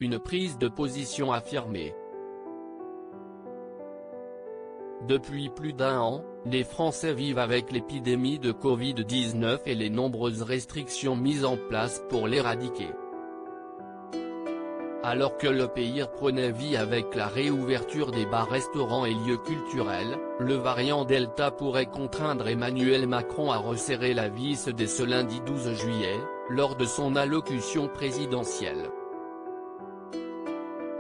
une prise de position affirmée. Depuis plus d'un an, les Français vivent avec l'épidémie de Covid-19 et les nombreuses restrictions mises en place pour l'éradiquer. Alors que le pays reprenait vie avec la réouverture des bars, restaurants et lieux culturels, le variant Delta pourrait contraindre Emmanuel Macron à resserrer la vis dès ce lundi 12 juillet, lors de son allocution présidentielle.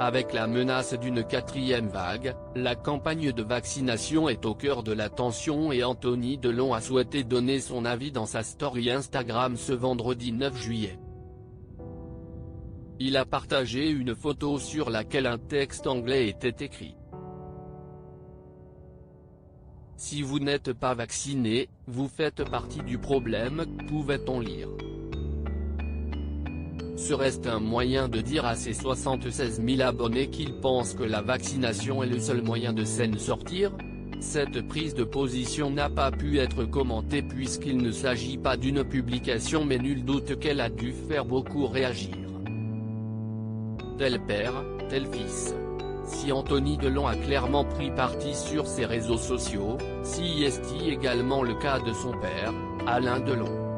Avec la menace d'une quatrième vague, la campagne de vaccination est au cœur de l'attention et Anthony Delon a souhaité donner son avis dans sa story Instagram ce vendredi 9 juillet. Il a partagé une photo sur laquelle un texte anglais était écrit. Si vous n'êtes pas vacciné, vous faites partie du problème, pouvait-on lire. Serait-ce un moyen de dire à ses 76 000 abonnés qu'ils pensent que la vaccination est le seul moyen de s'en sortir? Cette prise de position n'a pas pu être commentée puisqu'il ne s'agit pas d'une publication, mais nul doute qu'elle a dû faire beaucoup réagir. Tel père, tel fils. Si Anthony Delon a clairement pris parti sur ses réseaux sociaux, si est également le cas de son père, Alain Delon.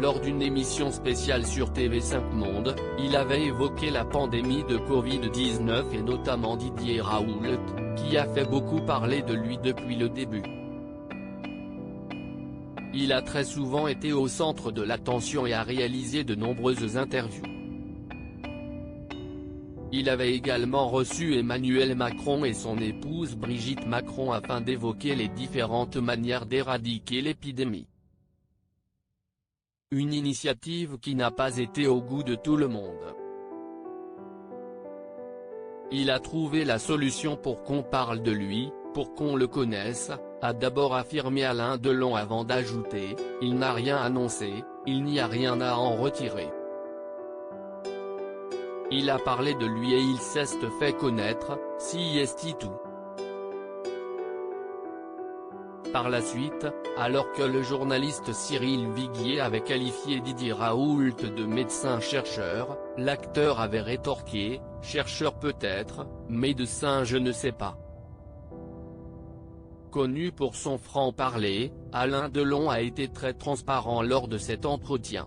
Lors d'une émission spéciale sur TV5 Monde, il avait évoqué la pandémie de Covid-19 et notamment Didier Raoult, qui a fait beaucoup parler de lui depuis le début. Il a très souvent été au centre de l'attention et a réalisé de nombreuses interviews. Il avait également reçu Emmanuel Macron et son épouse Brigitte Macron afin d'évoquer les différentes manières d'éradiquer l'épidémie. Une initiative qui n'a pas été au goût de tout le monde. Il a trouvé la solution pour qu'on parle de lui, pour qu'on le connaisse, a d'abord affirmé Alain Delon avant d'ajouter, il n'a rien annoncé, il n'y a rien à en retirer. Il a parlé de lui et il s'est fait connaître, si est tout. Par la suite, alors que le journaliste Cyril Viguier avait qualifié Didier Raoult de médecin-chercheur, l'acteur avait rétorqué, chercheur peut-être, médecin je ne sais pas. Connu pour son franc-parler, Alain Delon a été très transparent lors de cet entretien.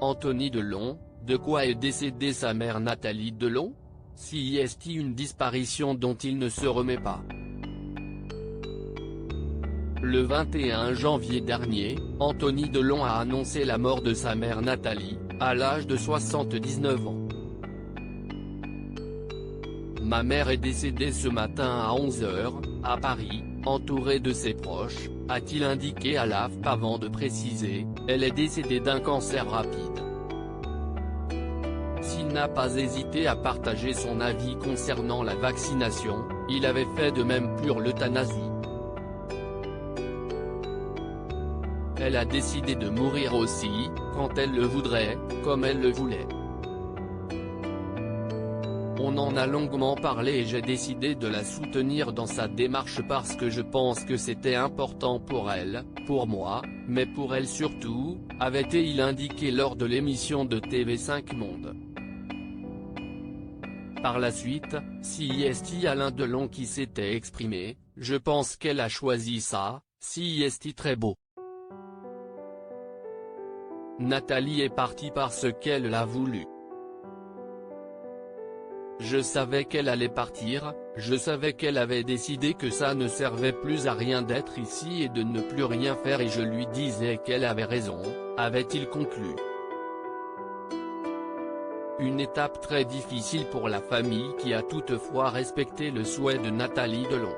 Anthony Delon, de quoi est décédée sa mère Nathalie Delon? Si est une disparition dont il ne se remet pas. Le 21 janvier dernier, Anthony Delon a annoncé la mort de sa mère Nathalie, à l'âge de 79 ans. Ma mère est décédée ce matin à 11 h, à Paris, entourée de ses proches, a-t-il indiqué à l'AFP avant de préciser, elle est décédée d'un cancer rapide. S'il n'a pas hésité à partager son avis concernant la vaccination, il avait fait de même pour l'euthanasie. Elle a décidé de mourir aussi, quand elle le voudrait, comme elle le voulait. On en a longuement parlé et j'ai décidé de la soutenir dans sa démarche parce que je pense que c'était important pour elle, pour moi, mais pour elle surtout, avait-il indiqué lors de l'émission de TV5 Monde. Par la suite, si est Alain Delon qui s'était exprimé, je pense qu'elle a choisi ça, si est très beau. Nathalie est partie parce qu'elle l'a voulu. Je savais qu'elle allait partir, je savais qu'elle avait décidé que ça ne servait plus à rien d'être ici et de ne plus rien faire et je lui disais qu'elle avait raison, avait-il conclu. Une étape très difficile pour la famille qui a toutefois respecté le souhait de Nathalie Delon.